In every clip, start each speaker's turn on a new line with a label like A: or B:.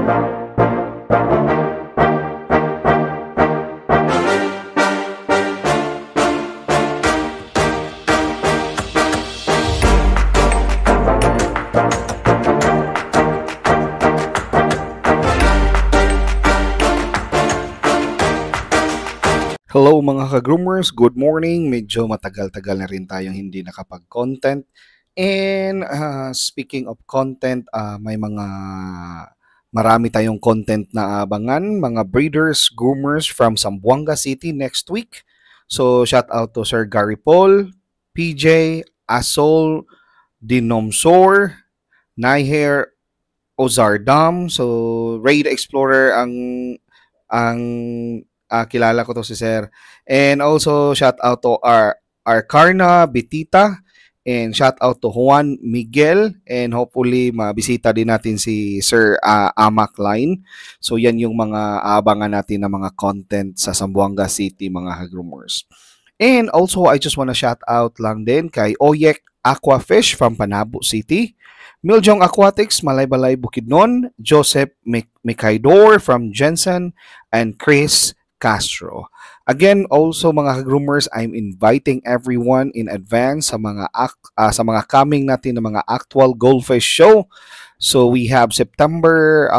A: Hello mga ka-groomers, good morning. Medyo matagal-tagal na rin tayong hindi nakapag-content. And speaking of content, marami tayong content na abangan. Mga breeders, groomers from Zamboanga City next week. So shout out to Sir Gary Paul, PJ, Asol, Dinomsor, Niher, Ozardam. So Raid Explorer ang kilala ko to si Sir. And also shout out to Arcarna Betita, and shout out to Juan Miguel, and hopefully mabisita din natin si Sir Amak Line. So yan yung mga abangan natin na mga content sa Zamboanga City mga groomers. And also I just wanna shout out lang din kay Oyek Aquafish from Panabo City, Miljong Aquatics, Malaybalay, Bukidnon, Joseph Mikaydor from Jensen, and Chris Castro. Again, also mga groomers, I'm inviting everyone in advance sa mga coming natin na mga actual goldfish show. So we have September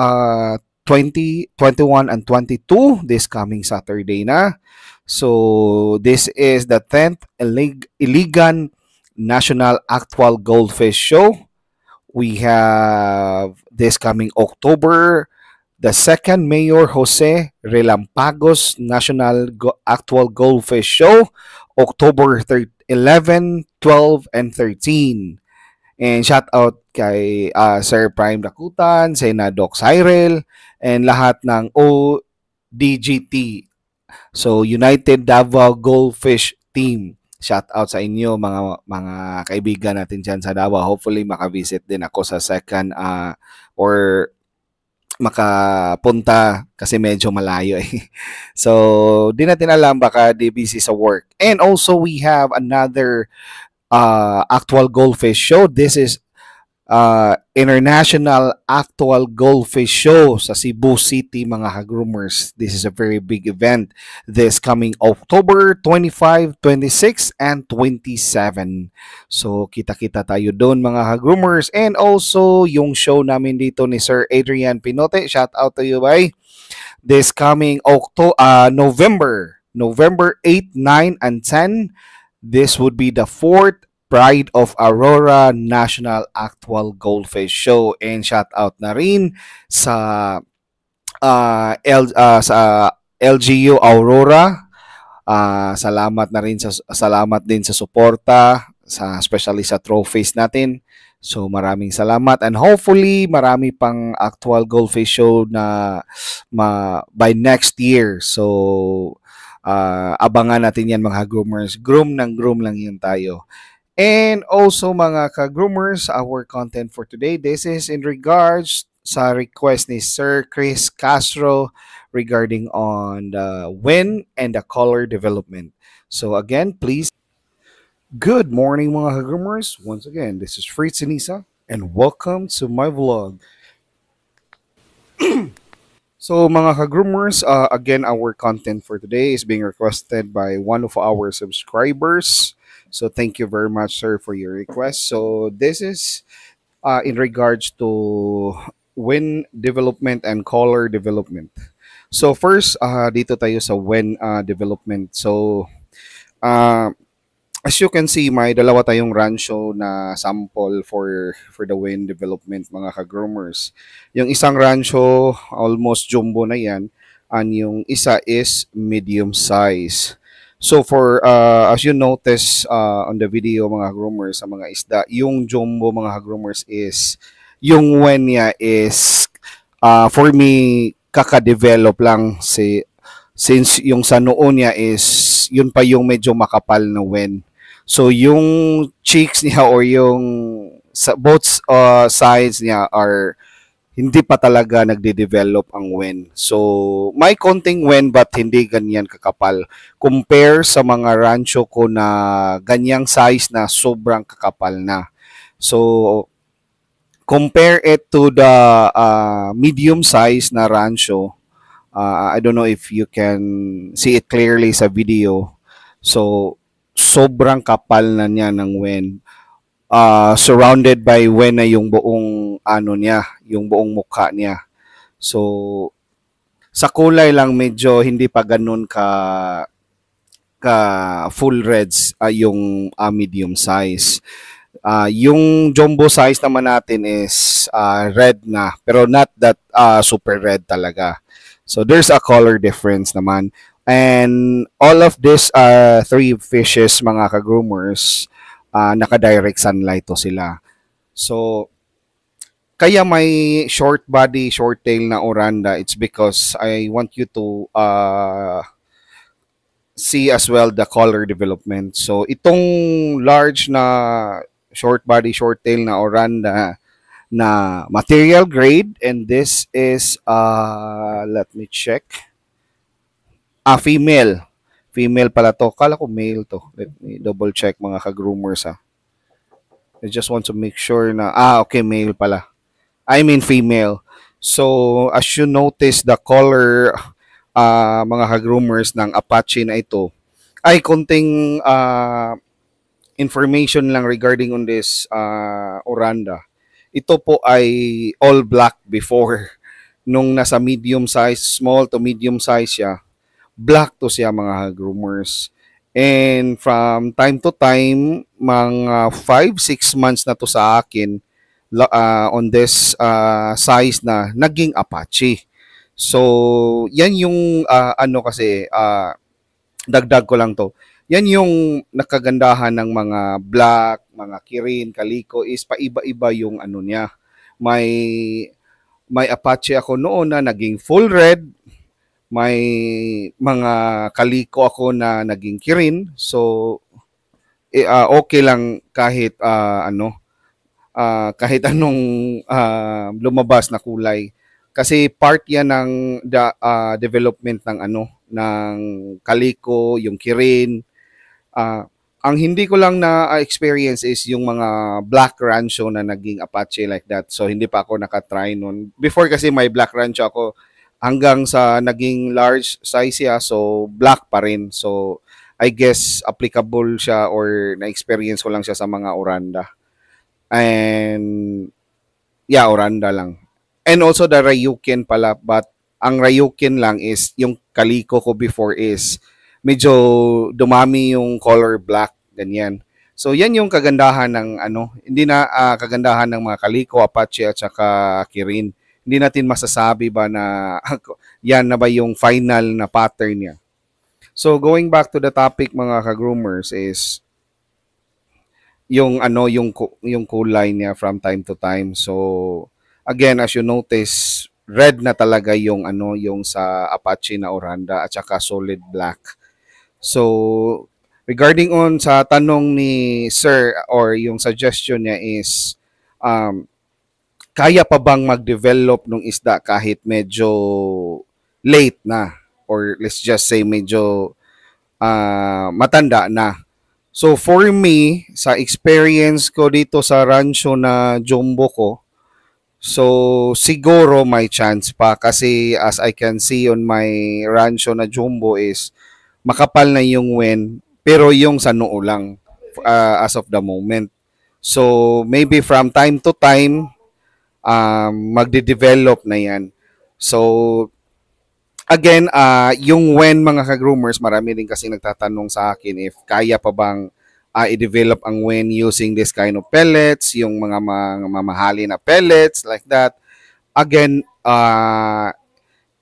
A: 20, 21, and 22 this coming Saturday na. So this is the 10th Iligan National Actual Goldfish Show. We have this coming October the second Mayor Jose Relampagos National Actual Goldfish Show, October 11, 12, and 13. And shout out kay Sir Prime Dakutan, Sena Doc Cyril, and lahat ng ODGT. So United Davao Goldfish Team. Shout out sa inyo mga kaibigan natin dyan sa Davao. Hopefully makavisit din ako sa second or makapunta kasi medyo malayo eh. So, di natin alam, baka di busy sa work. And also, we have another actual goldfish show. This is International Actual Goldfish Show sa Cebu City, mga groomers. This is a very big event this coming October 25, 26, and 27. So, kita-kita tayo doon, mga groomers. And also, yung show namin dito ni Sir Adrian Pinote. Shout out to you, bye. This coming November 8, 9, and 10. This would be the 4th Pride of Aurora National Actual Goldfish Show, and shout out na rin sa LGU Aurora. Salamat din sa suporta, especially sa trophies natin. So maraming salamat, and hopefully marami pang actual goldfish show na by next year. So abangan natin yan, mga groomers. Groom lang yun tayo. And also mga ka-groomers, our content for today, this is in regards sa request ni Sir Chris Castro regarding on the wind and the color development. So again, please. Good morning mga ka-groomers. Once again, this is Fritz Inisa, and welcome to my vlog. So mga ka-groomers, again, our content for today is being requested by one of our subscribers. So thank you very much, sir, for your request. So this is in regards to wind development and color development. So first, dito tayo sa wind development. So as you can see, may dalawa tayong rancho na sample for the wind development, mga ka-groomers. Yung isang rancho, almost jumbo na yan, and yung isa is medium size. So for as you notice on the video, mga groomers, sa mga isda, yung jumbo, mga groomers, is yung when niya is for me kaka-develop lang since yung sa noon niya is yun pa yung medyo makapal na when. So yung cheeks niya or yung both sides niya are hindi pa talaga nagde-develop ang wen. So, may konting wen but hindi ganyan kakapal. Compare sa mga rancho ko na ganyang size na sobrang kakapal na. So, compare it to the medium size na rancho. I don't know if you can see it clearly sa video. So, sobrang kapal na niya ng wen. Surrounded by wen na yung buong ano niya, yung buong mukha niya. So, sa kulay lang medyo hindi pa ganun ka full reds yung medium size. Yung jumbo size naman natin is red na, pero not that super red talaga. So there's a color difference naman. And all of these three fishes, mga ka-groomers, naka-direct sunlight to sila. So kaya may short body, short tail na oranda, it's because I want you to see as well the color development. So itong large na short body, short tail na oranda na material grade, and this is let me check. Female. Female pala to. Kala ko male to. Let me double check, mga ka-groomers ha. I just want to make sure na okay, male pala. I mean female. So as you notice the color, mga ka-groomers ng Apache na ito, ay konting information lang regarding on this oranda. Ito po ay all black before. Nung nasa medium size, small to medium size siya, black to siya, mga groomers. And from time to time, mga 5-6 months na to sa akin, on this size na naging Apache. So, yan yung ano kasi, dagdag ko lang to. Yan yung nakagandahan ng mga black, mga kirin, kaliko, is paiba-iba yung ano niya. May Apache ako noon na naging full red, may mga kaliko ako na naging kirin. So okay lang kahit kahit anong lumabas na kulay, kasi part yan ng development ng ng kaliko, yung kirin. Ang hindi ko lang na-experience is yung mga black rancho na naging Apache like that. So, hindi pa ako nakatry nun. Before kasi may black rancho ako hanggang sa naging large size siya. So, black pa rin. So, I guess applicable siya or na-experience ko lang siya sa mga oranda. And, yeah, oranda lang. And also the Ryukin pala. But, ang Ryukin lang is, yung kaliko ko before is, medyo dumami yung color black, ganyan. So yan yung kagandahan ng hindi na kagandahan ng mga kaliko, Apache at saka kirin. Hindi natin masasabi ba na yan na ba yung final na pattern niya. So going back to the topic, mga ka-groomers, is yung yung kulay niya from time to time. So again, as you notice, red na talaga yung yung sa Apache na oranda at saka solid black. So, regarding on sa tanong ni Sir or yung suggestion niya is, kaya pa bang mag-develop ng isda kahit medyo late na? Or let's just say medyo matanda na. So, for me, sa experience ko dito sa rancho na jumbo ko, so siguro may chance pa, kasi as I can see on my rancho na jumbo is makapal na yung wen, pero yung sa noo lang as of the moment. So, maybe from time to time, magde-develop na yan. So, again, yung wen, mga ka-groomers, marami din kasi nagtatanong sa akin if kaya pa bang i-develop ang wen using this kind of pellets, yung mga mamahali na pellets, like that. Again,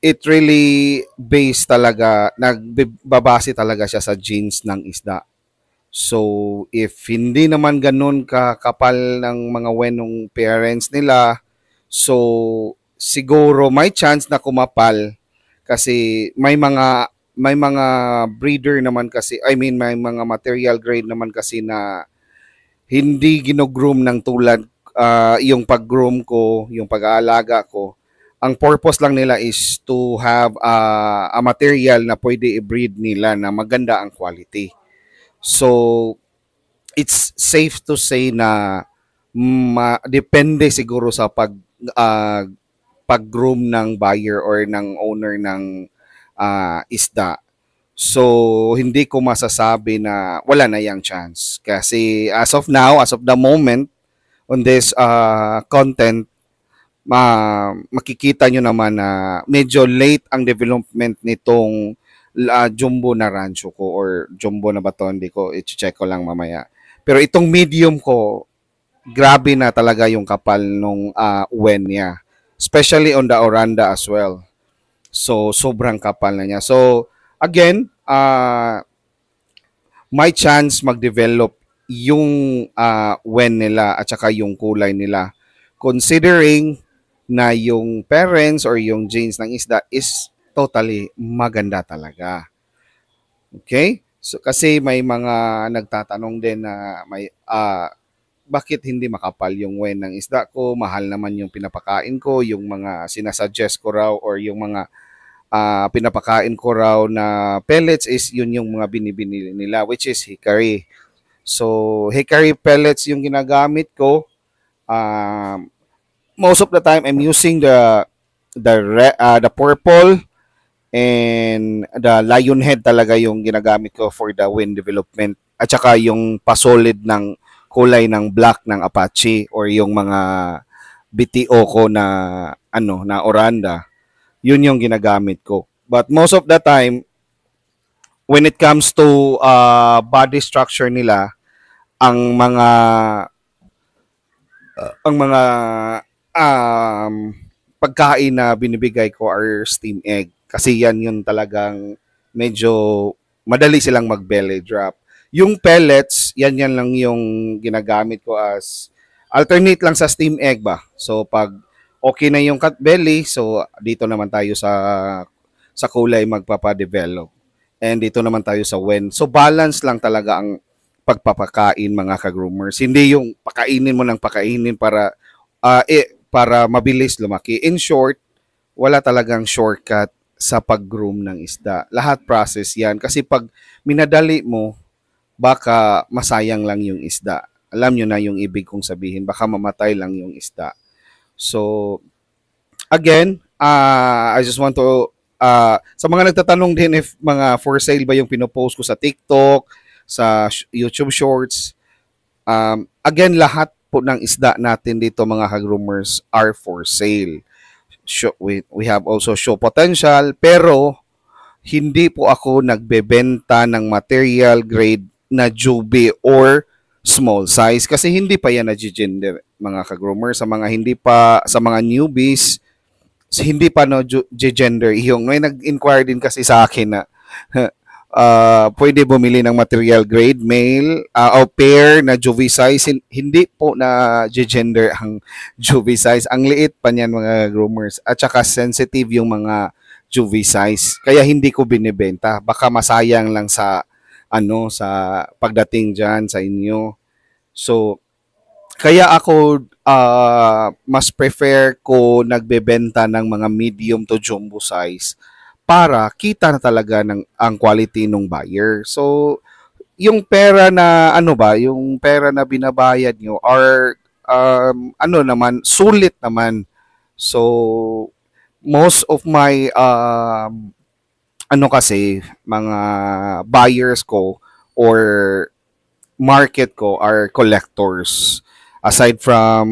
A: it really based talaga, nagbabase talaga siya sa genes ng isda. So, if hindi naman ganun kakapal ng mga wenong parents nila, so siguro may chance na kumapal, kasi may mga breeder naman kasi, I mean may mga material grade naman kasi na hindi gino-groom ng tulad yung pag-groom ko, yung pag-aalaga ko. Ang purpose lang nila is to have a material na pwede i-breed nila na maganda ang quality. So, it's safe to say na depende siguro sa ah, pag-groom ng buyer or ng owner ng isda. So, hindi ko masasabi na wala na yang chance. Kasi as of now, as of the moment, on this content, makikita nyo naman na medyo late ang development nitong jumbo na rancho ko or jumbo na ba to, hindi ko, i-check ko lang mamaya. Pero itong medium ko, grabe na talaga yung kapal nung wen niya. Especially on the Oranda as well. So, sobrang kapal na niya. So, again, may chance mag-develop yung wen nila at saka yung kulay nila. Considering na yung parents or yung genes ng isda is totally maganda talaga. Okay? So, kasi may mga nagtatanong din na bakit hindi makapal yung wen ng isda ko? Mahal naman yung pinapakain ko, yung mga sinasuggest ko raw or yung mga pinapakain ko raw na pellets is yun yung mga binibili nila which is hickory. So, hickory pellets yung ginagamit ko. Most of the time I'm using the purple and the lion head talaga yung ginagamit ko for the wind development at saka yung pasolid ng kulay ng black ng Apache or yung mga BTO ko na na Oranda. Yun yung ginagamit ko. But most of the time when it comes to body structure nila, ang mga um, pagkain na binibigay ko are steam egg. Kasi yan yun talagang medyo madali silang mag-belly drop. Yung pellets, yan lang yung ginagamit ko as alternate lang sa steam egg ba. So pag okay na yung cut belly, so dito naman tayo sa kulay magpapa-develop. And dito naman tayo sa wen. So balance lang talaga ang pagpapakain mga ka-groomers. Hindi yung pakainin mo ng pakainin para mabilis lumaki. In short, wala talagang shortcut sa pag-groom ng isda. Lahat process yan. Kasi pag minadali mo, baka masayang lang yung isda. Alam nyo na yung ibig kong sabihin. Baka mamatay lang yung isda. So, again, I just want to, sa mga nagtatanong din if mga for sale ba yung pinopost ko sa TikTok, sa YouTube Shorts, again, lahat po ng isda natin dito mga ka-groomers are for sale. We have also show potential, pero hindi po ako nagbebenta ng material grade na juvie or small size kasi hindi pa yan na-gender mga ka-groomer sa mga hindi pa sa mga newbies hindi pa no gender yung may nag-inquire din kasi sa akin na pwede bumili ng material grade male o pair na juvie size hindi po na gender ang juvie size ang liit pa niyan mga groomers at saka sensitive yung mga juvie size kaya hindi ko binebenta baka masayang lang sa sa pagdating diyan sa inyo so kaya ako mas prefer ko nagbebenta ng mga medium to jumbo size para kita na talaga ng ang quality ng buyer. So, yung pera na yung pera na binabayad nyo are naman sulit naman. So, most of my kasi mga buyers ko or market ko are collectors. Aside from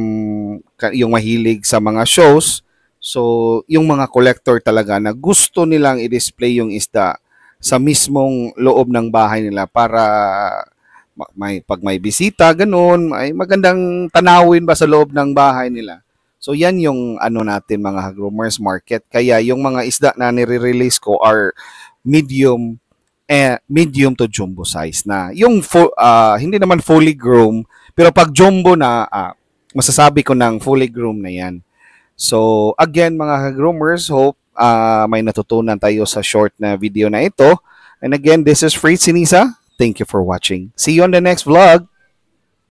A: yung mahilig sa mga shows, so yung mga collector talaga na gusto nilang i-display yung isda sa mismong loob ng bahay nila para pag may bisita, ganun, ay magandang tanawin ba sa loob ng bahay nila. So yan yung natin mga groomers market. Kaya yung mga isda na nire-release ko are medium to jumbo size na. Yung hindi naman fully grown, pero pag jumbo na masasabi ko ng fully grown na yan. So again mga groomers, hope may natutunan tayo sa short na video na ito. And again, this is Fritz Sinisa. Thank you for watching. See you on the next vlog.